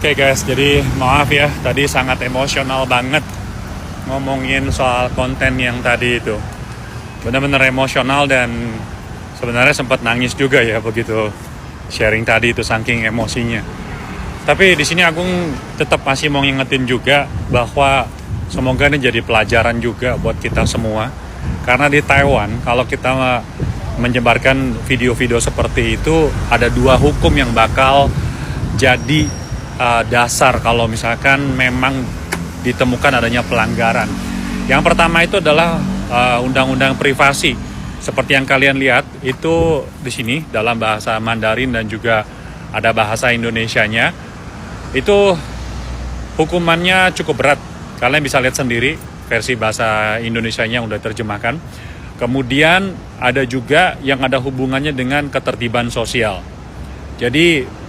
Oke guys, jadi maaf ya, tadi sangat emosional banget ngomongin soal konten yang tadi itu. Benar-benar emosional dan sebenarnya sempat nangis juga ya begitu sharing tadi itu saking emosinya. Tapi di sini Agung tetap masih mau ngingetin juga bahwa semoga ini jadi pelajaran juga buat kita semua. Karena di Taiwan kalau kita menyebarkan video-video seperti itu ada dua hukum yang bakal jadi dasar kalau misalkan memang ditemukan adanya pelanggaran. Yang pertama itu adalah undang-undang privasi. Seperti yang kalian lihat itu di sini dalam bahasa Mandarin dan juga ada bahasa Indonesianya. Itu hukumannya cukup berat. Kalian bisa lihat sendiri versi bahasa Indonesianya udah terjemahkan. Kemudian ada juga yang ada hubungannya dengan ketertiban sosial. Jadi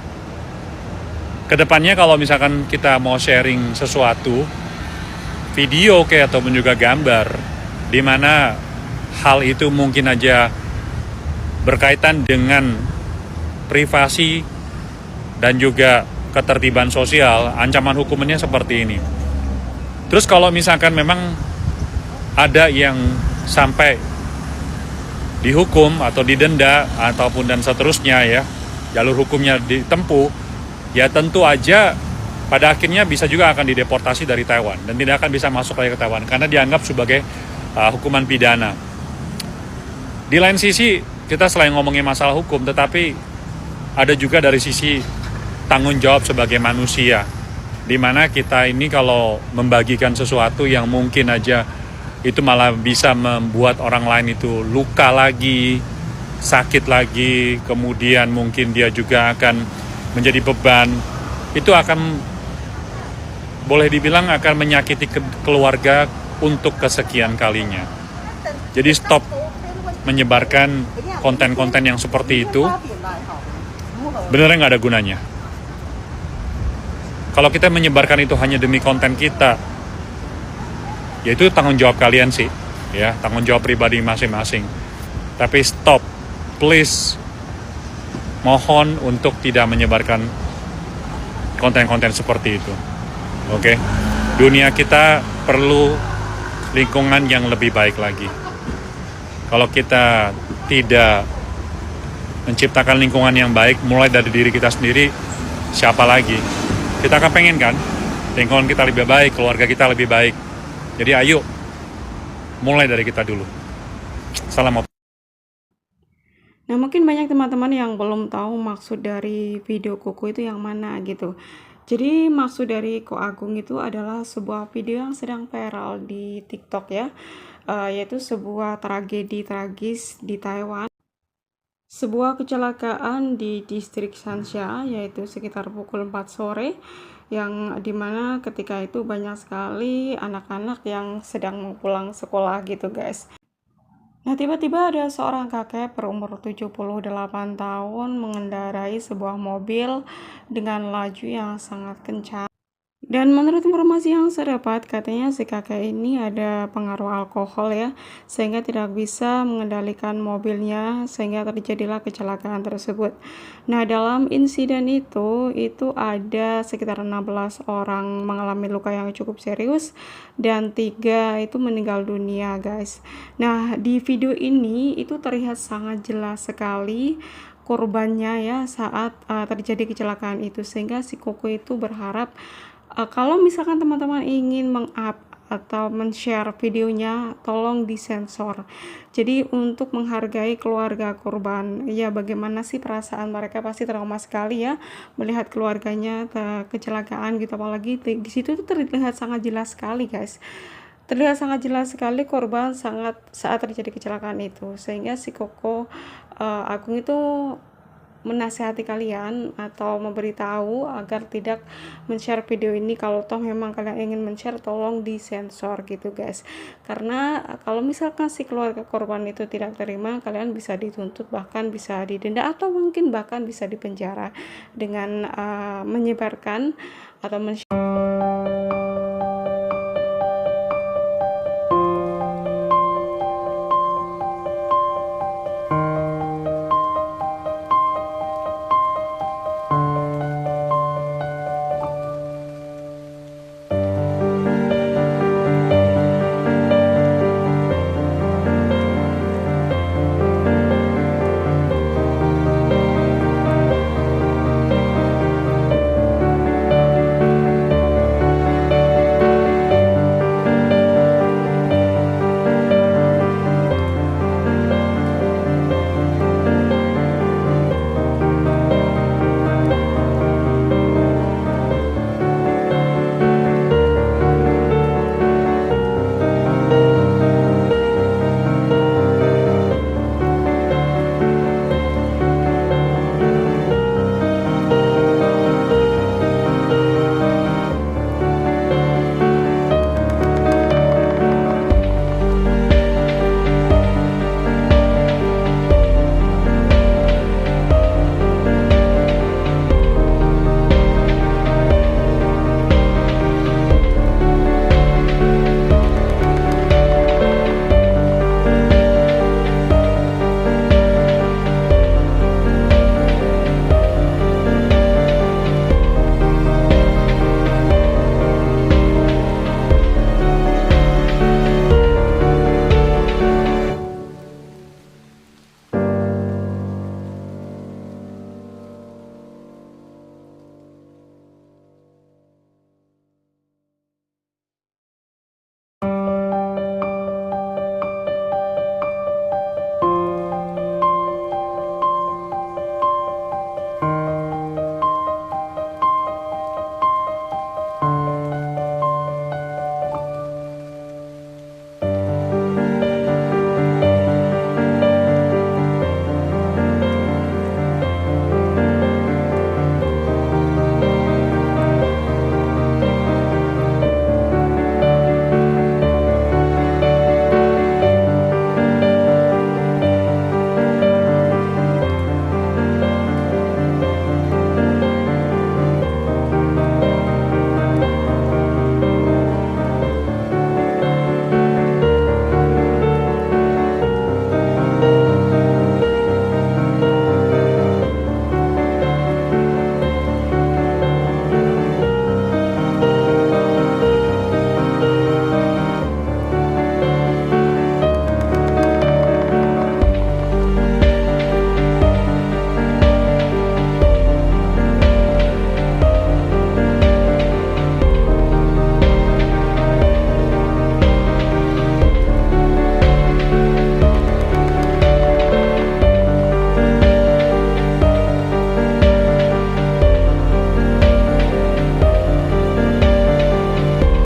kedepannya kalau misalkan kita mau sharing sesuatu, video kayak ataupun juga gambar, di mana hal itu mungkin aja berkaitan dengan privasi dan juga ketertiban sosial, ancaman hukumannya seperti ini. Terus kalau misalkan memang ada yang sampai dihukum atau didenda ataupun dan seterusnya ya, jalur hukumnya ditempuh, ya tentu aja pada akhirnya bisa juga akan dideportasi dari Taiwan dan tidak akan bisa masuk lagi ke Taiwan karena dianggap sebagai hukuman pidana. Di lain sisi kita selain ngomongin masalah hukum, tetapi ada juga dari sisi tanggung jawab sebagai manusia, di mana kita ini kalau membagikan sesuatu yang mungkin aja itu malah bisa membuat orang lain itu luka lagi, sakit lagi, kemudian mungkin dia juga akan menjadi beban, itu akan boleh dibilang akan menyakiti keluarga untuk kesekian kalinya. Jadi stop menyebarkan konten-konten yang seperti itu, benernya nggak ada gunanya. Kalau kita menyebarkan itu hanya demi konten kita, ya itu tanggung jawab kalian sih, ya tanggung jawab pribadi masing-masing. Tapi stop, please, mohon untuk tidak menyebarkan konten-konten seperti itu. Oke, dunia kita perlu lingkungan yang lebih baik lagi. Kalau kita tidak menciptakan lingkungan yang baik, mulai dari diri kita sendiri, siapa lagi? Kita akan pengen kan, lingkungan kita lebih baik, keluarga kita lebih baik. Jadi ayo, mulai dari kita dulu. Salam. Nah, mungkin banyak teman-teman yang belum tahu maksud dari video Koko itu yang mana gitu. Jadi maksud dari Ko Agung itu adalah sebuah video yang sedang viral di TikTok ya, yaitu sebuah tragedi tragis di Taiwan. Sebuah kecelakaan di distrik Shansha, yaitu sekitar pukul 4 sore, yang dimana ketika itu banyak sekali anak-anak yang sedang mau pulang sekolah gitu guys. Nah, tiba-tiba ada seorang kakek berumur 78 tahun mengendarai sebuah mobil dengan laju yang sangat kencang. Dan menurut informasi yang saya dapat, katanya si kakek ini ada pengaruh alkohol ya, sehingga tidak bisa mengendalikan mobilnya, sehingga terjadilah kecelakaan tersebut. Nah, dalam insiden itu ada sekitar 16 orang mengalami luka yang cukup serius, dan 3 itu meninggal dunia guys. Nah, di video ini itu terlihat sangat jelas sekali korbannya ya saat terjadi kecelakaan itu, sehingga si Koko itu berharap kalau misalkan teman-teman ingin meng-up atau men-share videonya, tolong disensor. Jadi untuk menghargai keluarga korban, ya bagaimana sih perasaan mereka, pasti trauma sekali ya melihat keluarganya kecelakaan gitu, apalagi di situ tuh terlihat sangat jelas sekali guys. Terlihat sangat jelas sekali korban sangat saat terjadi kecelakaan itu, sehingga si Koko Agung itu menasihati kalian atau memberitahu agar tidak men-share video ini. Kalau toh memang kalian ingin men-share, tolong disensor gitu guys, karena kalau misalkan si keluarga korban itu tidak terima, kalian bisa dituntut, bahkan bisa didenda, atau mungkin bahkan bisa dipenjara dengan menyebarkan atau men-share